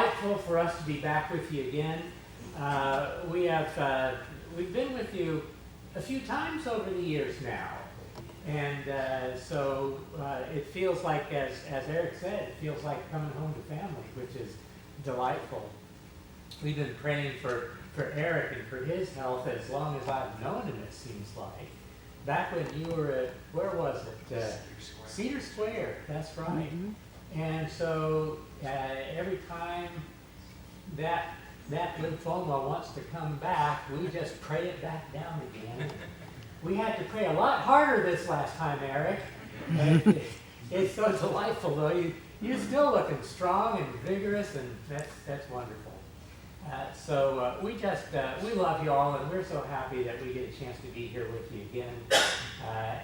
delightful for us to be back with you again. We've been with you a few times over the years now, and so it feels like, as Eric said, it feels like coming home to family, which is delightful. We've been praying for Eric and for his health as long as I've known him, it seems like. Back when you were at, where was it? Cedar Square, that's right. Mm-hmm. And so every time that lymphoma wants to come back, we just pray it back down again. We had to pray a lot harder this last time, Eric. It's so delightful, though. You're still looking strong and vigorous, and that's wonderful. So we love you all, and we're so happy that we get a chance to be here with you again,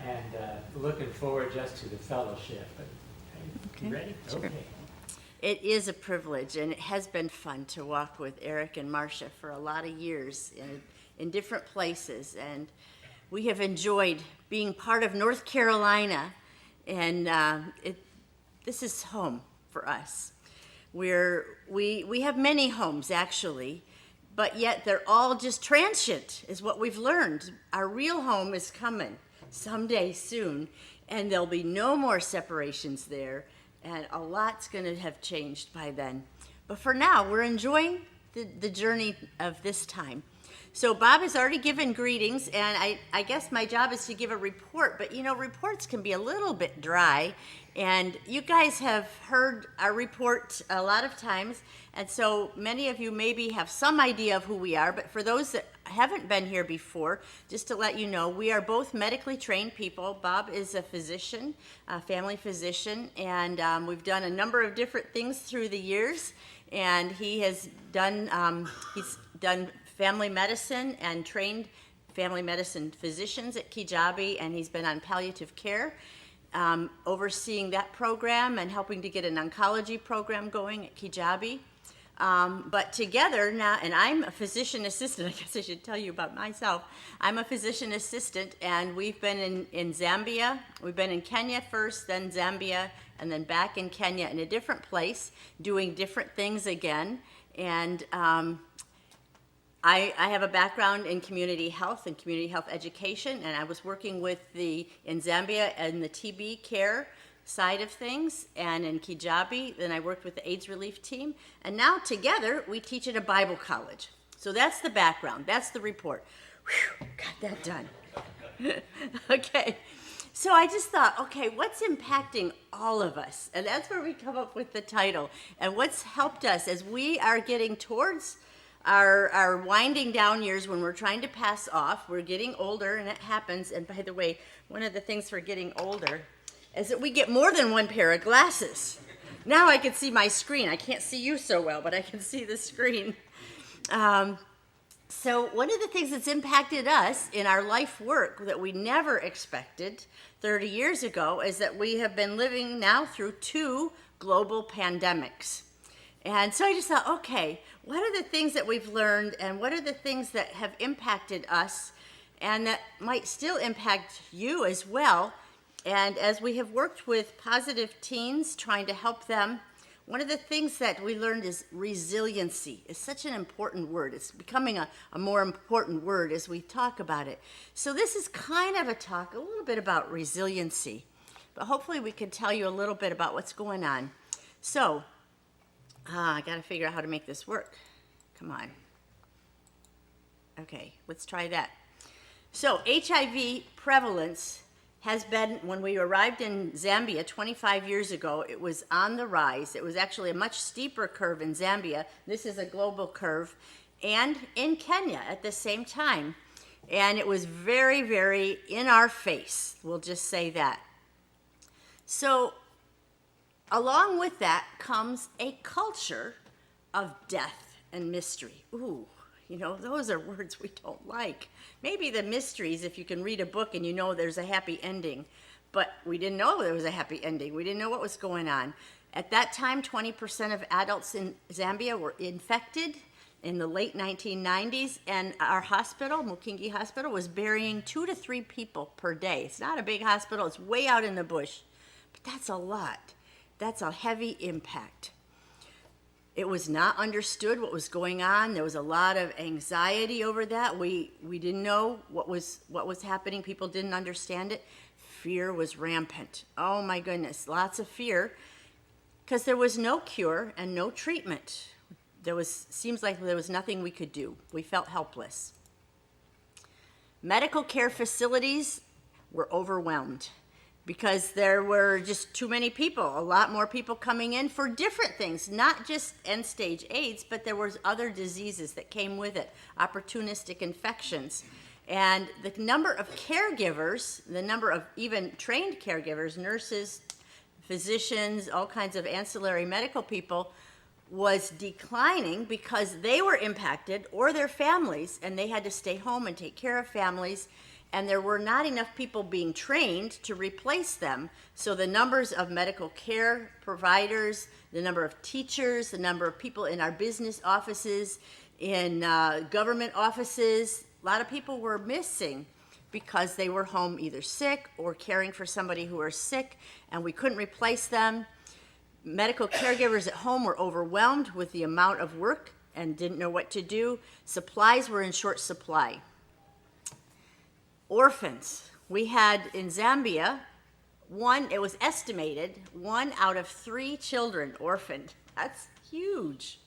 and looking forward just to the fellowship. Okay. You ready? Sure. Okay. It is a privilege, and it has been fun to walk with Eric and Marcia for a lot of years in different places, and we have enjoyed being part of North Carolina, and this is home for us. We have many homes, actually, but yet they're all just transient, is what we've learned. Our real home is coming someday soon, and there'll be no more separations there, and a lot's going to have changed by then. But for now, we're enjoying the journey of this time. So Bob has already given greetings, and I guess my job is to give a report, but reports can be a little bit dry, and you guys have heard our report a lot of times, and so many of you maybe have some idea of who we are, but for those that haven't been here before, just to let you know, we are both medically trained people. Bob is a physician, a family physician, and we've done a number of different things through the years, and he's done family medicine and trained family medicine physicians at Kijabi, and he's been on palliative care, overseeing that program and helping to get an oncology program going at Kijabi. But together now, and I'm a physician assistant, I guess I should tell you about myself. I'm a physician assistant, and we've been in Zambia. We've been in Kenya first, then Zambia, and then back in Kenya in a different place, doing different things again. And I have a background in community health and community health education, and I was working in Zambia and the TB care side of things, and in Kijabi, then I worked with the AIDS relief team, and now together we teach at a Bible college. So that's the background, that's the report. Whew, got that done. Okay, so I just thought, okay, what's impacting all of us? And that's where we come up with the title, and what's helped us as we are getting towards our winding down years when we're trying to pass off. We're getting older, and it happens, and by the way, one of the things for getting older is that we get more than one pair of glasses. Now I can see my screen. I can't see you so well, but I can see the screen. So one of the things that's impacted us in our life work that we never expected 30 years ago is that we have been living now through 2 global pandemics. And so I just thought, okay, what are the things that we've learned, and what are the things that have impacted us and that might still impact you as well? And as we have worked with positive teens, trying to help them, one of the things that we learned is resiliency. It's such an important word. It's becoming a more important word as we talk about it. So this is kind of a little bit about resiliency, but hopefully we can tell you a little bit about what's going on. So, I got to figure out how to make this work. Come on. Okay, let's try that. So HIV prevalence has been, when we arrived in Zambia 25 years ago, it was on the rise. It was actually a much steeper curve in Zambia. This is a global curve. And in Kenya at the same time. And it was very, very in our face. We'll just say that. So along with that comes a culture of death and mystery. Ooh, those are words we don't like. Maybe the mysteries, if you can read a book and there's a happy ending, but we didn't know there was a happy ending. We didn't know what was going on. At that time, 20% of adults in Zambia were infected in the late 1990s, and our hospital, Mukingi Hospital, was burying 2 to 3 people per day. It's not a big hospital. It's way out in the bush, but that's a lot. That's a heavy impact. It was not understood what was going on. There was a lot of anxiety over that. We didn't know what was happening. People didn't understand it. Fear was rampant. Oh my goodness, lots of fear, because there was no cure and no treatment. Seems like there was nothing we could do. We felt helpless. Medical care facilities were overwhelmed because there were just too many people, a lot more people coming in for different things, not just end-stage AIDS, but there was other diseases that came with it, opportunistic infections. And the number of caregivers, the number of even trained caregivers, nurses, physicians, all kinds of ancillary medical people, was declining because they were impacted, or their families, and they had to stay home and take care of families, and there were not enough people being trained to replace them. So the numbers of medical care providers, the number of teachers, the number of people in our business offices, in government offices, a lot of people were missing because they were home either sick or caring for somebody who was sick, and we couldn't replace them. Medical caregivers at home were overwhelmed with the amount of work and didn't know what to do. Supplies were in short supply. Orphans. We had in Zambia, it was estimated, 1 out of 3 children orphaned. That's huge.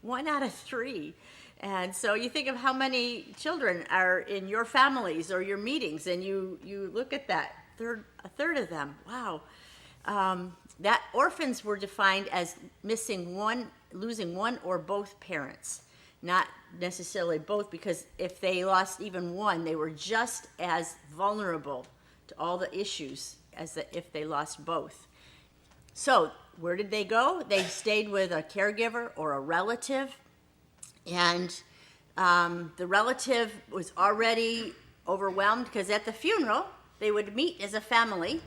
1 out of 3. And so you think of how many children are in your families or your meetings, and you look at that, a third of them. Wow. That orphans were defined as losing one or both parents, not necessarily both, because if they lost even one, they were just as vulnerable to all the issues as if they lost both. So where did they go? They stayed with a caregiver or a relative, and the relative was already overwhelmed because at the funeral, they would meet as a family.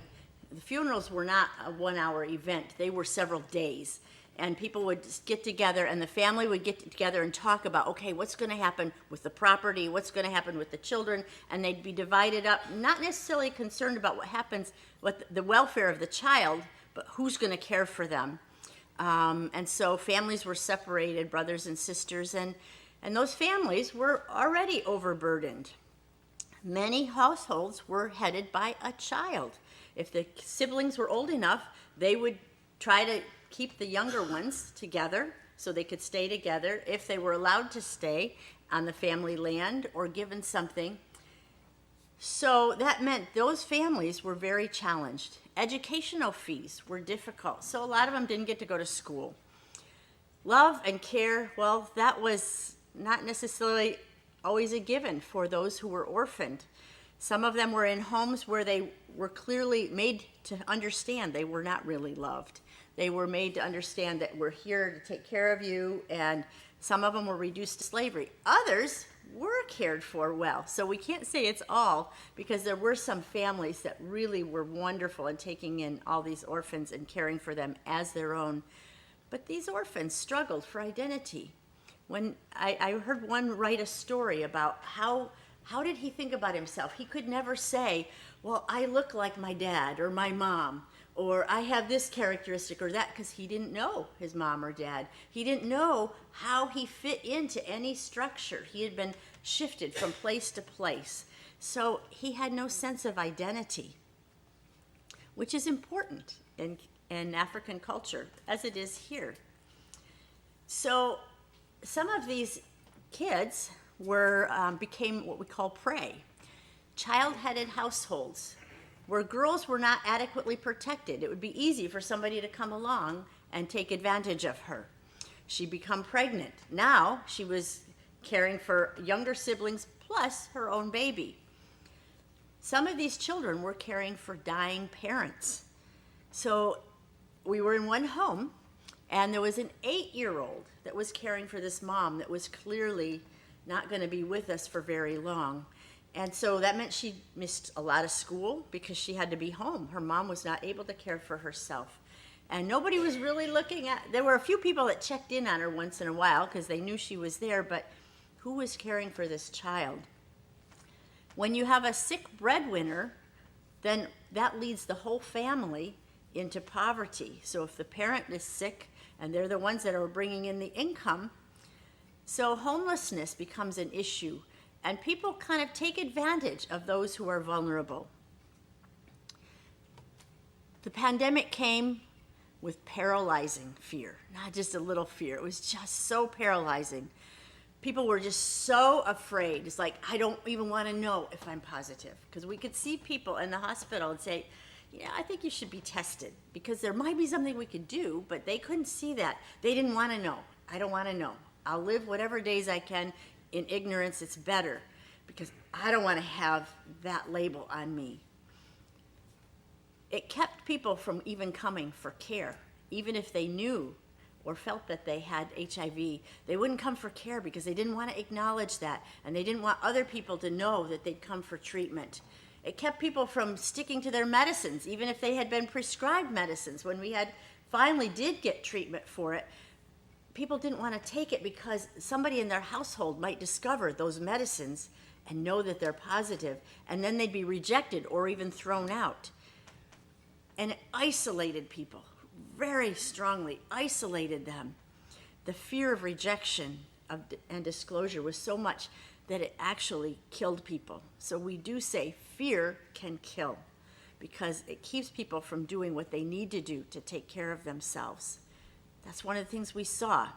The funerals were not a 1-hour event. They were several days. And people would just get together, and the family would get together and talk about, okay, what's going to happen with the property? What's going to happen with the children? And they'd be divided up, not necessarily concerned about what happens with the welfare of the child, but who's going to care for them. And so families were separated, brothers and sisters, and those families were already overburdened. Many households were headed by a child. If the siblings were old enough, they would try to keep the younger ones together so they could stay together if they were allowed to stay on the family land or given something. So that meant those families were very challenged. Educational fees were difficult, so a lot of them didn't get to go to school. Love and care, well, that was not necessarily always a given for those who were orphaned. Some of them were in homes where they were clearly made to understand they were not really loved. They were made to understand that we're here to take care of you, and some of them were reduced to slavery. Others were cared for well, so we can't say it's all, because there were some families that really were wonderful in taking in all these orphans and caring for them as their own. But these orphans struggled for identity. When I heard one write a story about how did he think about himself? He could never say, well, I look like my dad or my mom, or I have this characteristic or that, because he didn't know his mom or dad. He didn't know how he fit into any structure. He had been shifted from place to place. So he had no sense of identity, which is important in African culture, as it is here. So some of these kids became what we call prey. Child-headed households where girls were not adequately protected. It would be easy for somebody to come along and take advantage of her. She'd become pregnant. Now she was caring for younger siblings plus her own baby. Some of these children were caring for dying parents. So we were in one home, and there was an 8-year-old that was caring for this mom that was clearly not going to be with us for very long. And so that meant she missed a lot of school because she had to be home. Her mom was not able to care for herself. And nobody was really there were a few people that checked in on her once in a while because they knew she was there, but who was caring for this child? When you have a sick breadwinner, then that leads the whole family into poverty. So if the parent is sick and they're the ones that are bringing in the income. So homelessness becomes an issue, and people kind of take advantage of those who are vulnerable. The pandemic came with paralyzing fear, not just a little fear. It was just so paralyzing. People were just so afraid. It's like, I don't even want to know if I'm positive. Because we could see people in the hospital and say, yeah, I think you should be tested. Because there might be something we could do, but they couldn't see that. They didn't want to know. I don't want to know. I'll live whatever days I can in ignorance. It's better. Because I don't want to have that label on me. It kept people from even coming for care. Even if they knew or felt that they had HIV, they wouldn't come for care because they didn't want to acknowledge that, and they didn't want other people to know that they'd come for treatment. It kept people from sticking to their medicines, even if they had been prescribed medicines. When we finally did get treatment for it, people didn't want to take it because somebody in their household might discover those medicines and know that they're positive, and then they'd be rejected or even thrown out. And it isolated people, very strongly isolated them. The fear of rejection and disclosure was so much that it actually killed people. So we do say fear can kill because it keeps people from doing what they need to do to take care of themselves. That's one of the things we saw.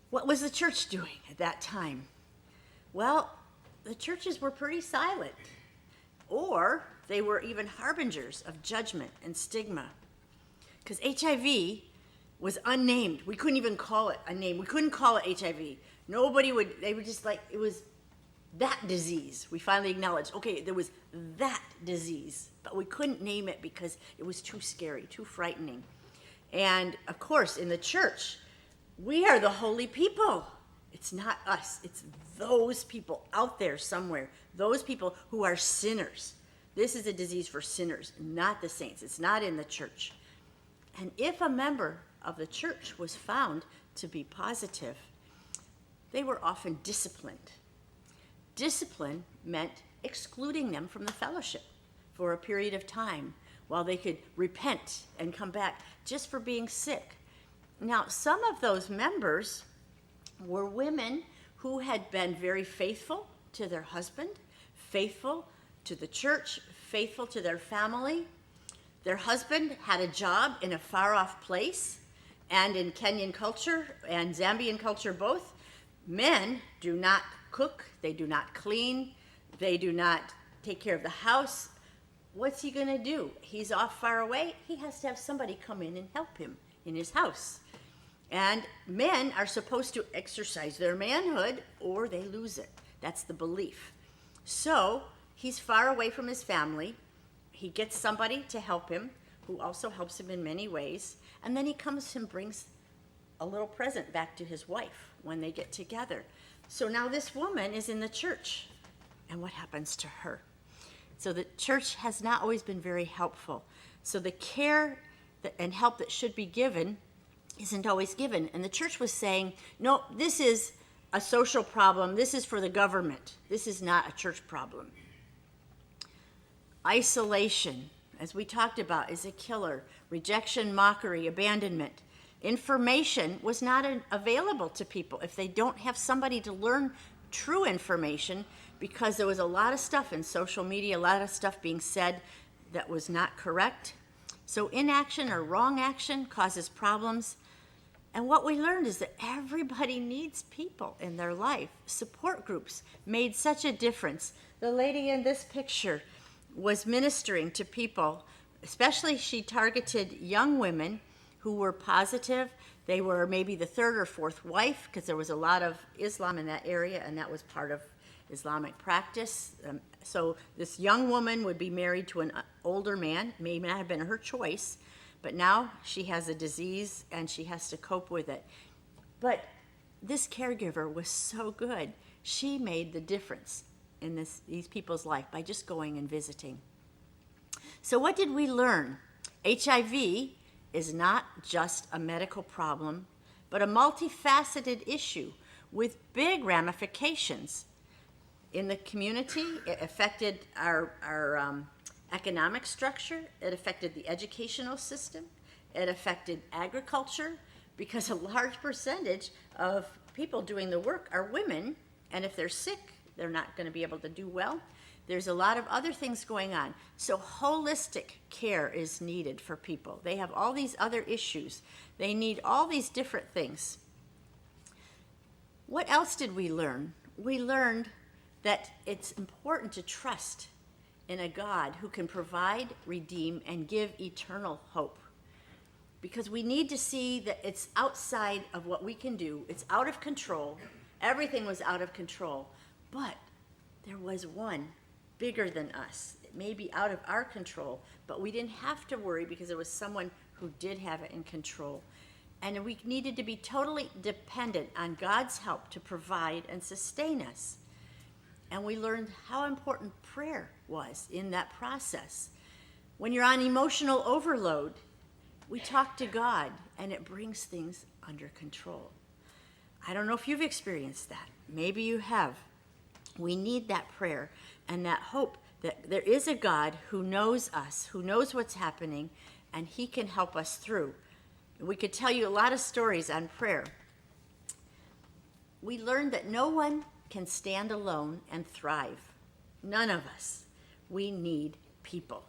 What was the church doing at that time? Well, the churches were pretty silent, or they were even harbingers of judgment and stigma. Because HIV was unnamed. We couldn't even call it a name. We couldn't call it HIV. They were just like, it was that disease. We finally acknowledged, okay, there was that disease, but we couldn't name it because it was too scary, too frightening. And of course, in the church, we are the holy people. It's not us, it's those people out there somewhere, those people who are sinners. This is a disease for sinners, not the saints. It's not in the church. And if a member of the church was found to be positive, they were often disciplined. Discipline meant excluding them from the fellowship for a period of time while they could repent and come back just for being sick. Now, some of those members were women who had been very faithful to their husband, faithful to the church, faithful to their family. Their husband had a job in a far-off place, and in Kenyan culture and Zambian culture both, men do not cook, they do not clean, they do not take care of the house. What's he going to do? He's off far away. He has to have somebody come in and help him in his house. And men are supposed to exercise their manhood or they lose it. That's the belief. So he's far away from his family. He gets somebody to help him who also helps him in many ways. And then he comes and brings a little present back to his wife when they get together. So now this woman is in the church. And what happens to her? So the church has not always been very helpful. So the care and help that should be given isn't always given. And the church was saying, no, this is a social problem. This is for the government. This is not a church problem. Isolation, as we talked about, is a killer. Rejection, mockery, abandonment. Information was not available to people if they don't have somebody to learn true information, because there was a lot of stuff in social media, a lot of stuff being said that was not correct. So inaction or wrong action causes problems. And what we learned is that everybody needs people in their life. Support groups made such a difference. The lady in this picture was ministering to people, especially she targeted young women who were positive. They were maybe the third or fourth wife, because there was a lot of Islam in that area, and that was part of Islamic practice. So this young woman would be married to an older man, may not have been her choice, but now she has a disease and she has to cope with it. But this caregiver was so good. She made the difference in these people's life by just going and visiting. So what did we learn? HIV is not just a medical problem, but a multifaceted issue with big ramifications in the community. It affected our economic structure. It affected the educational system. It affected agriculture because a large percentage of people doing the work are women, and if they're sick, they're not going to be able to do well. There's a lot of other things going on. So holistic care is needed for people. They have all these other issues. They need all these different things. What else did we learn? We learned that it's important to trust in a God who can provide, redeem, and give eternal hope. Because we need to see that it's outside of what we can do. It's out of control. Everything was out of control. But there was one bigger than us. It may be out of our control, but we didn't have to worry because there was someone who did have it in control. And we needed to be totally dependent on God's help to provide and sustain us. And we learned how important prayer was in that process. When you're on emotional overload, we talk to God, and it brings things under control. I don't know if you've experienced that. Maybe you have. We need that prayer and that hope that there is a God who knows us, who knows what's happening, and he can help us through. We could tell you a lot of stories on prayer. We learned that no one can stand alone and thrive. None of us. We need people.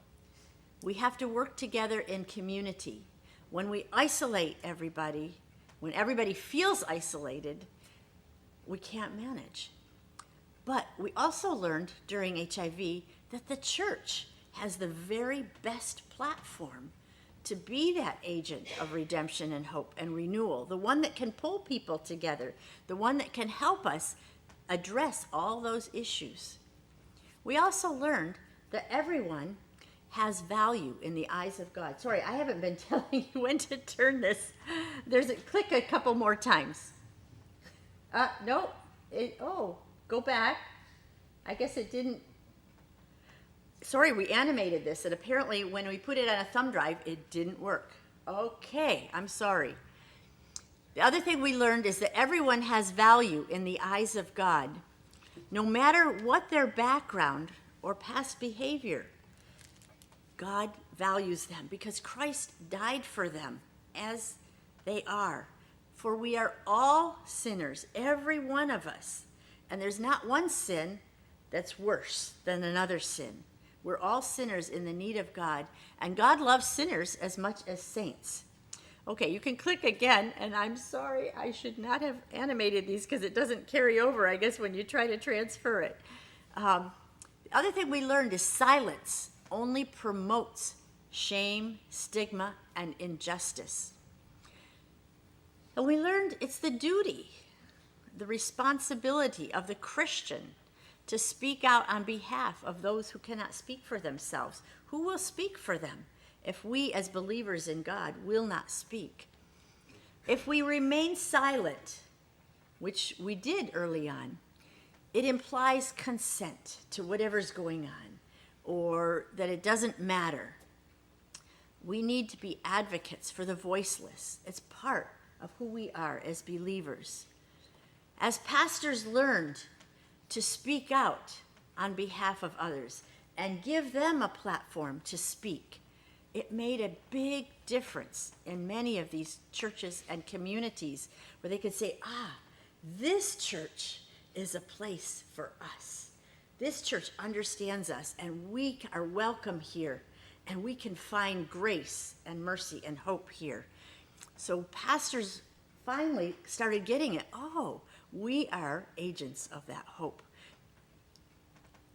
We have to work together in community. When we isolate everybody, when everybody feels isolated, we can't manage. But we also learned during HIV that the church has the very best platform to be that agent of redemption and hope and renewal, the one that can pull people together, the one that can help us address all those issues. We also learned that everyone has value in the eyes of God. Sorry, I haven't been telling you when to turn this. Click a couple more times. No, go back. I guess it didn't. Sorry, we animated this, and apparently when we put it on a thumb drive, it didn't work. Okay, I'm sorry. The other thing we learned is that everyone has value in the eyes of God, no matter what their background or past behavior. God values them because Christ died for them as they are. For we are all sinners, every one of us. And there's not one sin that's worse than another sin. We're all sinners in the need of God, and God loves sinners as much as saints. Okay, you can click again, and I'm sorry, I should not have animated these because it doesn't carry over, I guess, when you try to transfer it. The other thing we learned is silence only promotes shame, stigma, and injustice. And we learned it's the duty, the responsibility of the Christian to speak out on behalf of those who cannot speak for themselves. Who will speak for them if we as believers in God will not speak? If we remain silent, which we did early on, it implies consent to whatever's going on, or that it doesn't matter. We need to be advocates for the voiceless. It's part of who we are as believers. As pastors learned to speak out on behalf of others and give them a platform to speak, it made a big difference in many of these churches and communities where they could say, this church is a place for us. This church understands us, and we are welcome here, and we can find grace and mercy and hope here. So pastors finally started getting it. We are agents of that hope.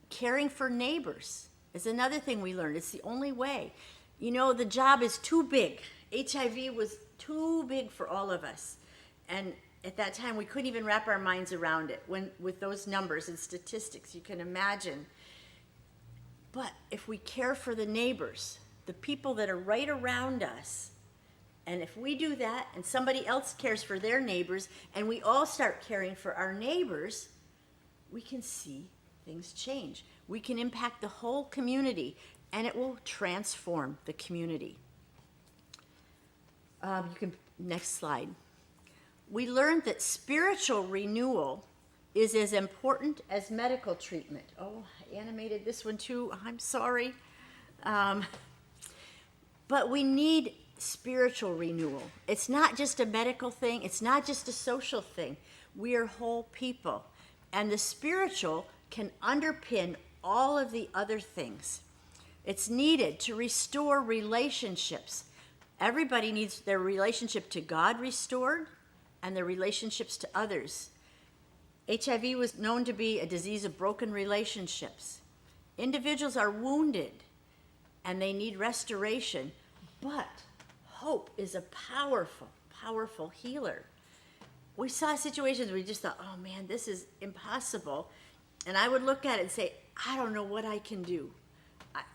Caring for neighbors is another thing we learned. It's the only way. The job is too big. HIV was too big for all of us. And at that time, we couldn't even wrap our minds around it. With those numbers and statistics, you can imagine. But if we care for the neighbors, the people that are right around us, and if we do that and somebody else cares for their neighbors and we all start caring for our neighbors, we can see things change. We can impact the whole community, and it will transform the community. Next slide. We learned that spiritual renewal is as important as medical treatment. I animated this one too. I'm sorry. But we need spiritual renewal. It's not just a medical thing, it's not just a social thing. We are whole people. And the spiritual can underpin all of the other things. It's needed to restore relationships. Everybody needs their relationship to God restored and their relationships to others. HIV was known to be a disease of broken relationships. Individuals are wounded and they need restoration, but hope is a powerful, powerful healer. We saw situations where we just thought, oh man, this is impossible. And I would look at it and say, I don't know what I can do.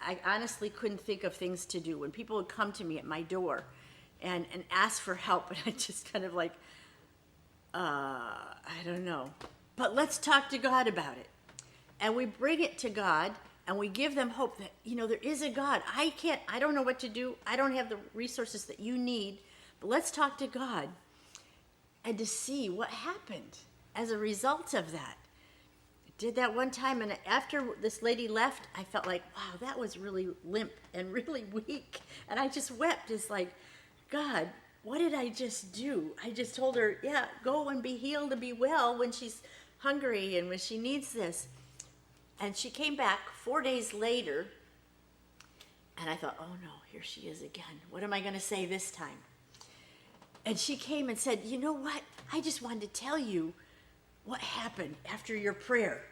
I honestly couldn't think of things to do. When people would come to me at my door and ask for help, and I just kind of like, I don't know. But let's talk to God about it. And we bring it to God, and we give them hope that, there is a God. I don't know what to do. I don't have the resources that you need, but let's talk to God and to see what happened as a result of that. Did that one time, and after this lady left, I felt like, wow, that was really limp and really weak. And I just wept. It's like, God, what did I just do? I just told her, yeah, go and be healed and be well when she's hungry and when she needs this. And she came back 4 days later, and I thought, oh no, here she is again. What am I going to say this time? And she came and said, you know what? I just wanted to tell you what happened after your prayer.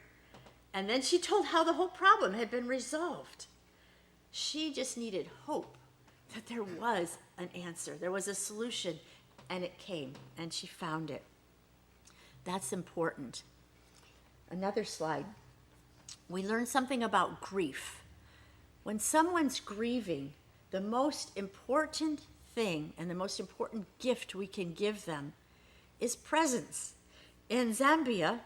And then she told how the whole problem had been resolved. She just needed hope that there was an answer, there was a solution, and it came, and she found it. That's important. Another slide. We learned something about grief. When someone's grieving, the most important thing and the most important gift we can give them is presence. In Zambia,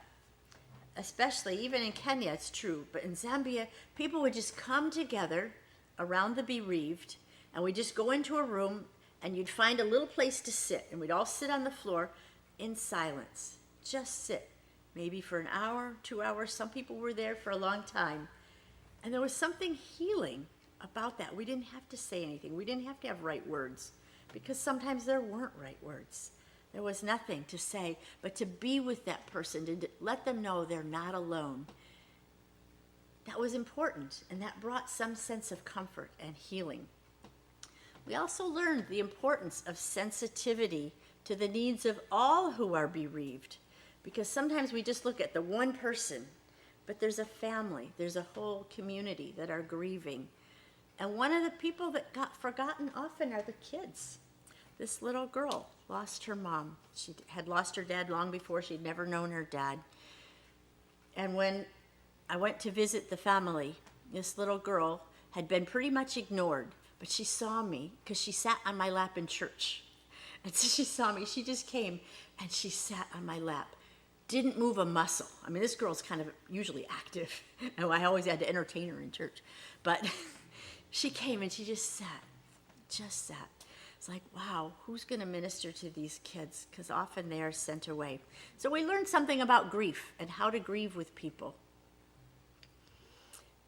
especially, even in Kenya it's true, but in Zambia, people would just come together around the bereaved, and we'd just go into a room, and you'd find a little place to sit, and we'd all sit on the floor in silence. Just sit, maybe for an hour, 2 hours. Some people were there for a long time. And there was something healing about that. We didn't have to say anything. We didn't have to have right words, because sometimes there weren't right words. There was nothing to say, but to be with that person, to let them know they're not alone. That was important, and that brought some sense of comfort and healing. We also learned the importance of sensitivity to the needs of all who are bereaved, because sometimes we just look at the one person, but there's a family, there's a whole community that are grieving. And one of the people that got forgotten often are the kids. This little girl lost her mom. She had lost her dad long before. She'd never known her dad. And when I went to visit the family, this little girl had been pretty much ignored, but she saw me because she sat on my lap in church. And so she saw me. She just came and she sat on my lap. Didn't move a muscle. I mean, this girl's kind of usually active, and I always had to entertain her in church. But she came and she just sat. It's like, wow, who's going to minister to these kids? Because often they are sent away. So we learned something about grief and how to grieve with people.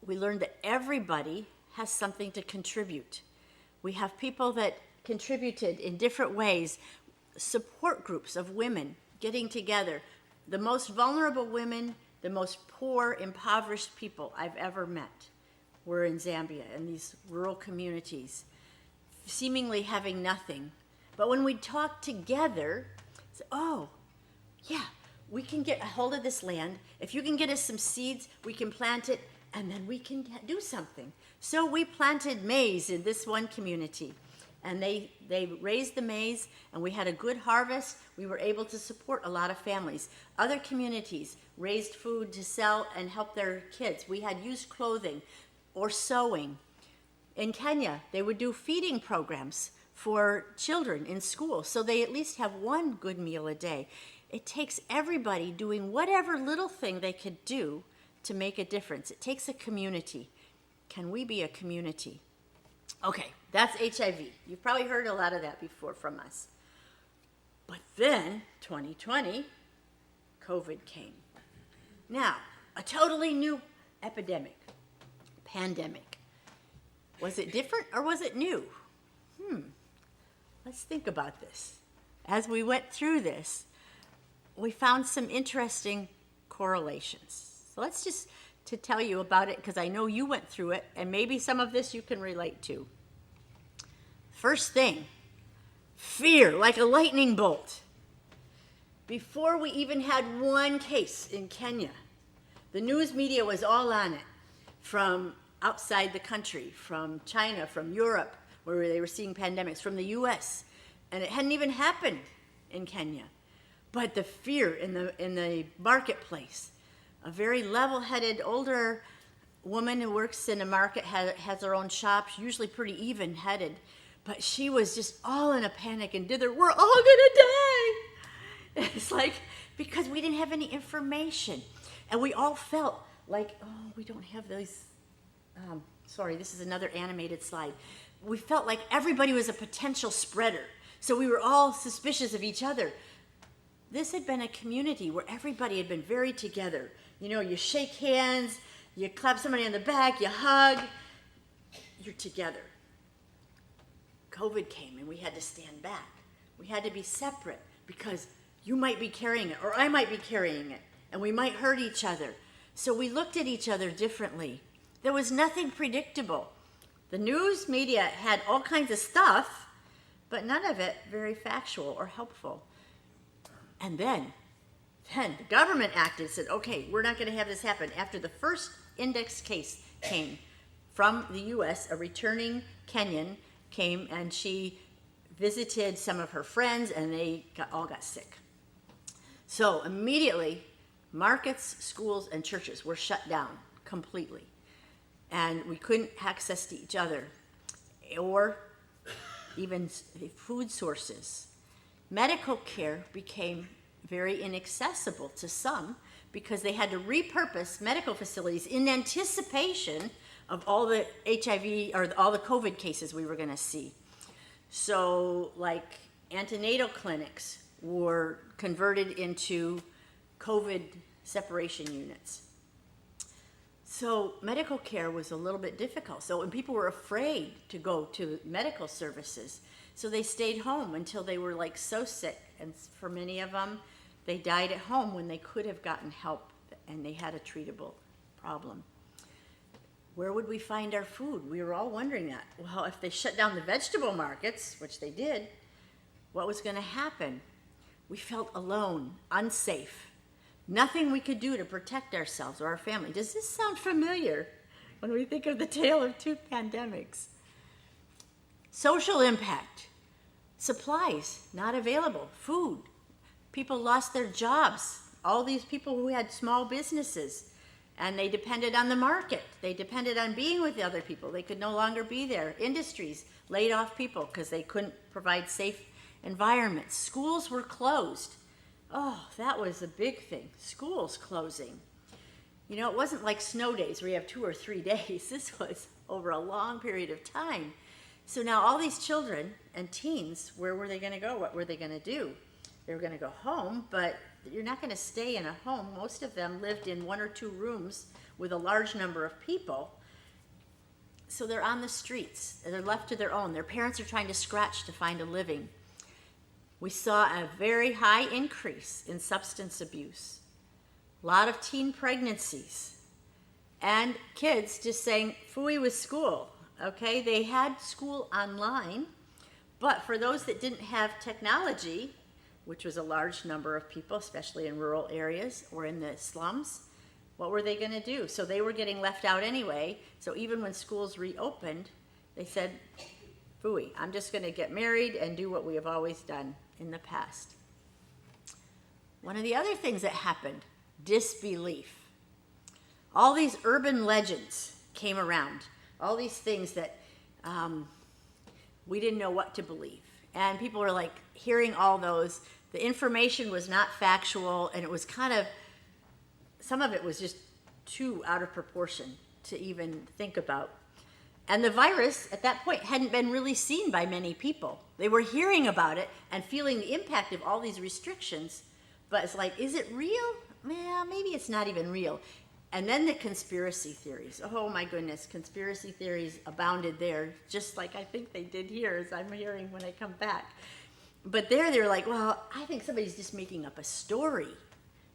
We learned that everybody has something to contribute. We have people that contributed in different ways, support groups of women getting together, the most vulnerable women, the most poor, impoverished people I've ever met were in Zambia, in these rural communities, seemingly having nothing. But when we talk together, say, oh, yeah, we can get a hold of this land. If you can get us some seeds, we can plant it, and then we can do something. So we planted maize in this one community, and they raised the maize, and we had a good harvest. We were able to support a lot of families. Other communities raised food to sell and help their kids. We had used clothing or sewing. In Kenya, they would do feeding programs for children in school, so they at least have one good meal a day. It takes everybody doing whatever little thing they could do to make a difference. It takes a community. Can we be a community? Okay, that's HIV. You've probably heard a lot of that before from us. But then, 2020, COVID came. Now, a totally new epidemic, pandemic. Was it different or was it new? let's think about this. As we went through this, we found some interesting correlations. So let's just to tell you about it, because I know you went through it, and maybe some of this you can relate to. First thing, fear, like a lightning bolt. Before we even had one case in Kenya, the news media was all on it, from outside the country, from China, from Europe, where they were seeing pandemics, from the US, and it hadn't even happened in Kenya. But the fear in the marketplace, a very level-headed older woman who works in a market, has her own shop, usually pretty even-headed, but she was just all in a panic and we're all gonna die. It's like, because we didn't have any information, and we all felt like, oh, we don't have those, sorry, this is another animated slide. We felt like everybody was a potential spreader, so we were all suspicious of each other. This had been a community where everybody had been very together. You know, you shake hands, you clap somebody on the back, you hug, you're together. COVID came and we had to stand back. We had to be separate because you might be carrying it or I might be carrying it and we might hurt each other. So we looked at each other differently. There was nothing predictable. The news media had all kinds of stuff, but none of it very factual or helpful. And then the government acted and said, okay, we're not going to have this happen. After the first index case came from the US, a returning Kenyan came and she visited some of her friends and they all got sick. So immediately, markets, schools, and churches were shut down completely. And we couldn't access to each other or even food sources. Medical care became very inaccessible to some because they had to repurpose medical facilities in anticipation of all the HIV or all the COVID cases we were going to see. So like antenatal clinics were converted into COVID separation units. So medical care was a little bit difficult. So when people were afraid to go to medical services, so they stayed home until they were like so sick. And for many of them, they died at home when they could have gotten help and they had a treatable problem. Where would we find our food? We were all wondering that. Well, if they shut down the vegetable markets, which they did, what was going to happen? We felt alone, unsafe. Nothing we could do to protect ourselves or our family. Does this sound familiar when we think of the tale of two pandemics? Social impact. Supplies not available. Food. People lost their jobs. All these people who had small businesses and they depended on the market. They depended on being with the other people. They could no longer be there. Industries laid off people because they couldn't provide safe environments. Schools were closed. Oh, that was a big thing. Schools closing. You know, it wasn't like snow days where you have 2 or 3 days. This was over a long period of time. So now all these children and teens, where were they going to go? What were they going to do? They were going to go home, but you're not going to stay in a home. Most of them lived in 1 or 2 rooms with a large number of people. So they're on the streets. They're left to their own. Their parents are trying to scratch to find a living. We saw a very high increase in substance abuse, a lot of teen pregnancies, and kids just saying, phooey with school, okay? They had school online, but for those that didn't have technology, which was a large number of people, especially in rural areas or in the slums, what were they going to do? So they were getting left out anyway, so even when schools reopened, they said, phooey, I'm just going to get married and do what we have always done in the past. One of the other things that happened, disbelief. All these urban legends came around, all these things that we didn't know what to believe. And people were like hearing all those. The information was not factual, and it was kind of, some of it was just too out of proportion to even think about. And the virus at that point hadn't been really seen by many people. They were hearing about it and feeling the impact of all these restrictions, but it's like, is it real? Well, maybe it's not even real. And then the conspiracy theories. Oh my goodness, conspiracy theories abounded there, just like I think they did here, as I'm hearing when I come back. But they're like, well, I think somebody's just making up a story.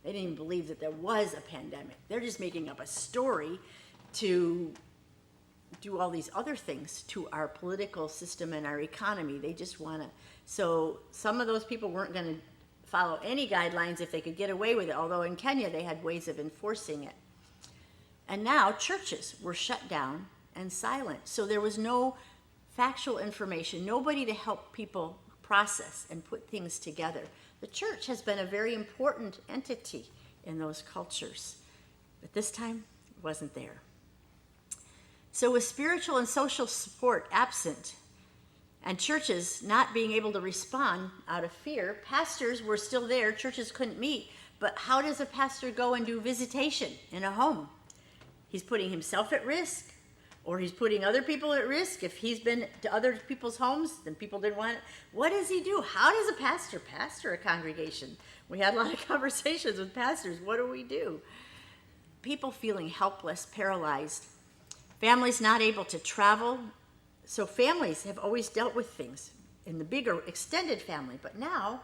They didn't even believe that there was a pandemic. They're just making up a story to do all these other things to our political system and our economy. They just want to. So some of those people weren't going to follow any guidelines if they could get away with it, although in Kenya they had ways of enforcing it. And now churches were shut down and silent. So there was no factual information, nobody to help people process and put things together. The church has been a very important entity in those cultures, but this time it wasn't there. So with spiritual and social support absent, and churches not being able to respond out of fear, pastors were still there, churches couldn't meet, but how does a pastor go and do visitation in a home? He's putting himself at risk, or he's putting other people at risk. If he's been to other people's homes, then people didn't want it. What does he do? How does a pastor pastor a congregation? We had a lot of conversations with pastors. What do we do? People feeling helpless, paralyzed. Families not able to travel. So families have always dealt with things in the bigger extended family, but now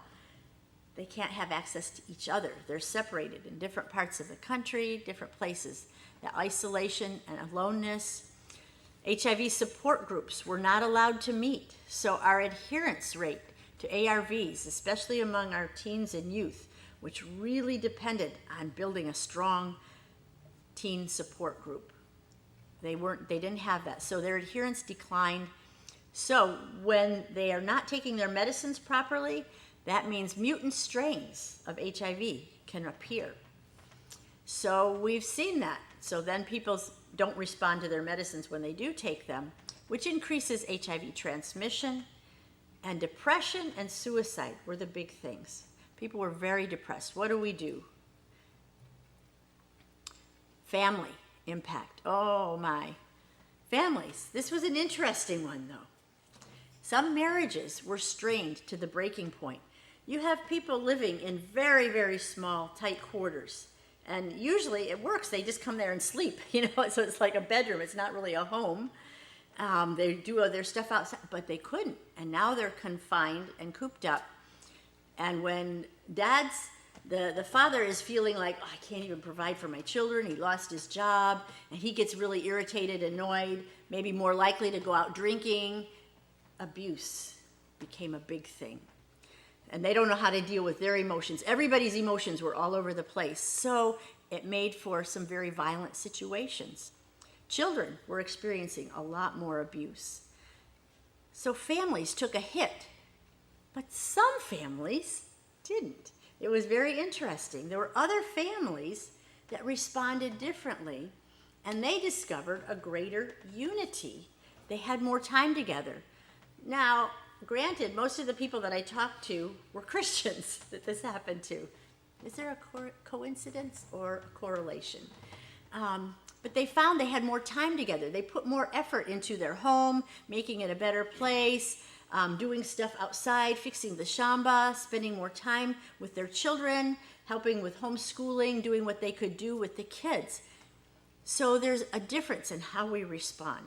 they can't have access to each other. They're separated in different parts of the country, different places. The isolation and aloneness. HIV support groups were not allowed to meet, so our adherence rate to ARVs, especially among our teens and youth, which really depended on building a strong teen support group. They didn't have that, so their adherence declined. So when they are not taking their medicines properly, that means mutant strains of HIV can appear. So we've seen that. So then people don't respond to their medicines when they do take them, which increases HIV transmission, and depression and suicide were the big things. People were very depressed. What do we do? Family impact. Oh my. Families. This was an interesting one though. Some marriages were strained to the breaking point. You have people living in very, very small, tight quarters. And usually it works. They just come there and sleep, so it's like a bedroom. It's not really a home. They do their stuff outside, but they couldn't. And now they're confined and cooped up. And when the father is feeling like, oh, I can't even provide for my children. He lost his job, and he gets really irritated, annoyed, maybe more likely to go out drinking. Abuse became a big thing. And they don't know how to deal with their emotions. Everybody's emotions were all over the place. So it made for some very violent situations. Children were experiencing a lot more abuse. So families took a hit, but some families didn't. It was very interesting. There were other families that responded differently, and they discovered a greater unity. They had more time together. Now, granted, most of the people that I talked to were Christians that this happened to. Is there a coincidence or a correlation? But they found they had more time together. They put more effort into their home, making it a better place, doing stuff outside, fixing the shamba, spending more time with their children, helping with homeschooling, doing what they could do with the kids. So there's a difference in how we respond.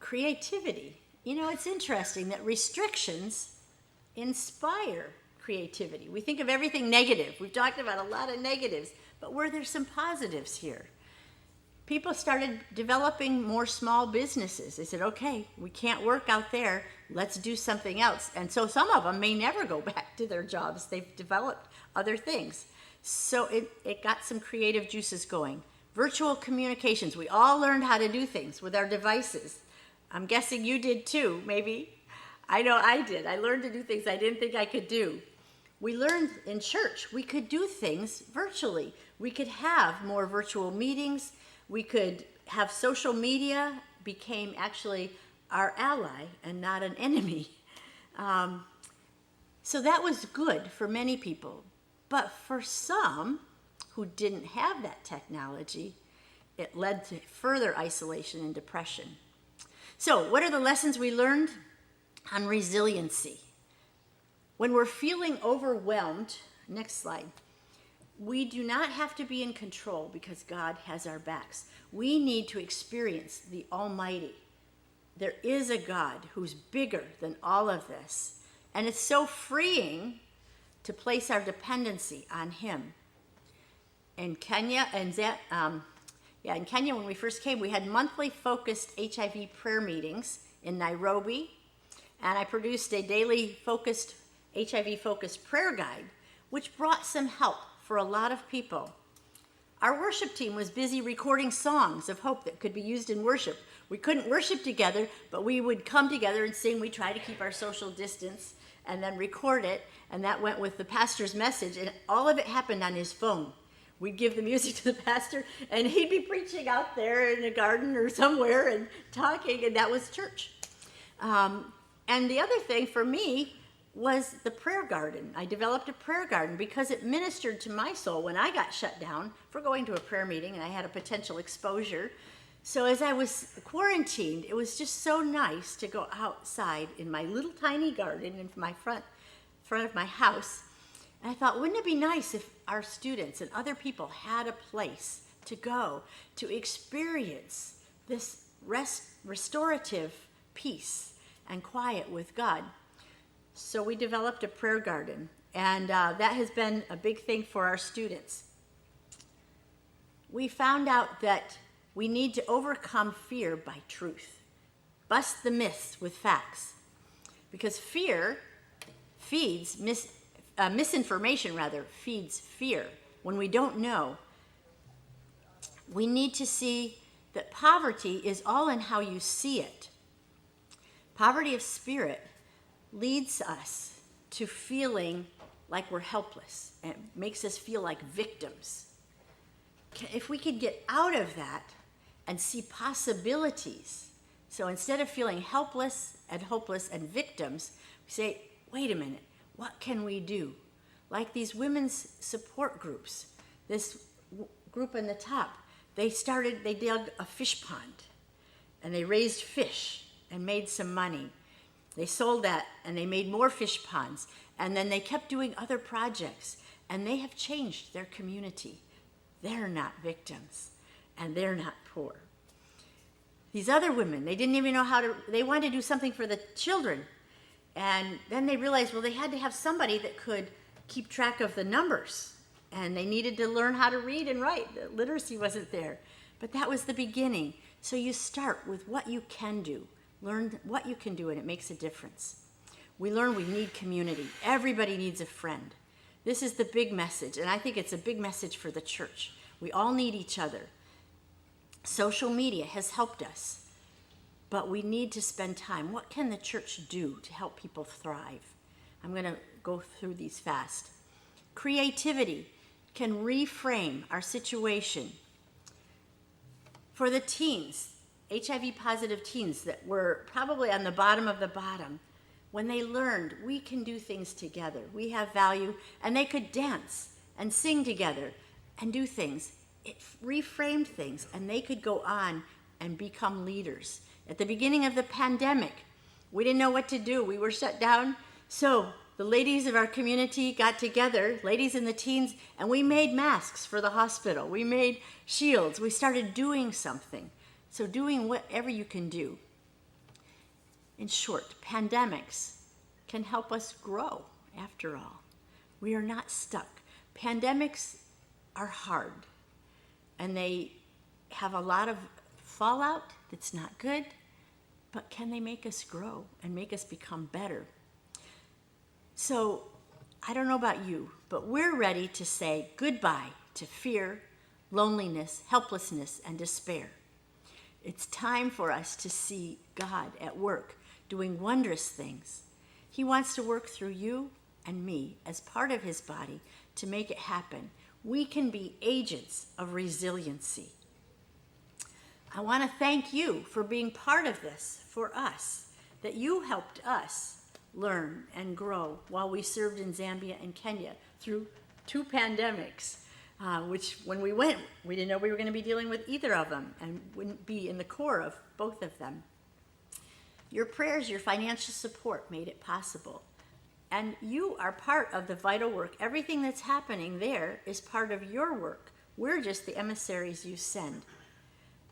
Creativity. It's interesting that restrictions inspire creativity. We think of everything negative. We've talked about a lot of negatives, but were there some positives here? People started developing more small businesses. They said, okay, we can't work out there. Let's do something else. And so some of them may never go back to their jobs. They've developed other things. So it got some creative juices going. Virtual communications. We all learned how to do things with our devices. I'm guessing you did too, maybe. I know I did. I learned to do things I didn't think I could do. We learned in church we could do things virtually. We could have more virtual meetings. We could have social media became actually our ally and not an enemy. So that was good for many people. But for some who didn't have that technology, it led to further isolation and depression. So what are the lessons we learned on resiliency? When we're feeling overwhelmed, next slide, We do not have to be in control because God has our backs. We need to experience the Almighty. There is a God who's bigger than all of this. And it's so freeing to place our dependency on him. In Kenya, in Kenya, when we first came, we had monthly focused HIV prayer meetings in Nairobi. And I produced a daily HIV-focused prayer guide, which brought some help for a lot of people. Our worship team was busy recording songs of hope that could be used in worship. We couldn't worship together, but we would come together and sing. We try to keep our social distance and then record it, and that went with the pastor's message, and all of it happened on his phone. We'd give the music to the pastor, and he'd be preaching out there in a garden or somewhere and talking, and that was church. And the other thing for me was the prayer garden. I developed a prayer garden because it ministered to my soul when I got shut down for going to a prayer meeting and I had a potential exposure. So as I was quarantined, it was just so nice to go outside in my little tiny garden in my front of my house. And I thought, wouldn't it be nice if our students and other people had a place to go to experience this restorative peace and quiet with God? So we developed a prayer garden, and that has been a big thing for our students. We found out that we need to overcome fear by truth, bust the myths with facts, because fear feeds, misinformation rather, feeds fear. When we don't know, we need to see that poverty is all in how you see it. Poverty of spirit leads us to feeling like we're helpless and makes us feel like victims. If we could get out of that and see possibilities, so instead of feeling helpless and hopeless and victims, we say, wait a minute, what can we do? Like these women's support groups, this group in the top, they dug a fish pond and they raised fish and made some money. They sold that and they made more fish ponds, and then they kept doing other projects, and they have changed their community. They're not victims and they're not poor. These other women, they didn't even know they wanted to do something for the children, and then they realized, well, they had to have somebody that could keep track of the numbers, and they needed to learn how to read and write. The literacy wasn't there, but that was the beginning. So you start with what you can do. Learn what you can do, and it makes a difference. We learn we need community. Everybody needs a friend. This is the big message, and I think it's a big message for the church. We all need each other. Social media has helped us, but we need to spend time. What can the church do to help people thrive? I'm going to go through these fast. Creativity can reframe our situation. For the teens, HIV-positive teens that were probably on the bottom of the bottom, when they learned we can do things together, we have value, and they could dance and sing together and do things, it reframed things, and they could go on and become leaders. At the beginning of the pandemic, we didn't know what to do. We were shut down. So the ladies of our community got together, ladies and the teens, and we made masks for the hospital. We made shields. We started doing something. So doing whatever you can do. In short, pandemics can help us grow, after all. We are not stuck. Pandemics are hard, and they have a lot of fallout that's not good, but can they make us grow and make us become better? So I don't know about you, but we're ready to say goodbye to fear, loneliness, helplessness, and despair. It's time for us to see God at work, doing wondrous things. He wants to work through you and me as part of his body to make it happen. We can be agents of resiliency. I want to thank you for being part of this for us, that you helped us learn and grow while we served in Zambia and Kenya through 2 pandemics. Which when we went, we didn't know we were going to be dealing with either of them and wouldn't be in the core of both of them. Your prayers, your financial support made it possible. And you are part of the vital work. Everything that's happening there is part of your work. We're just the emissaries you send.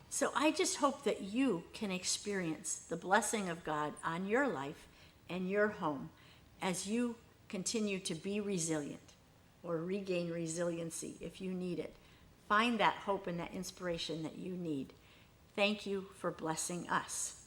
So I just hope that you can experience the blessing of God on your life and your home as you continue to be resilient or regain resiliency if you need it. Find that hope and that inspiration that you need. Thank you for blessing us.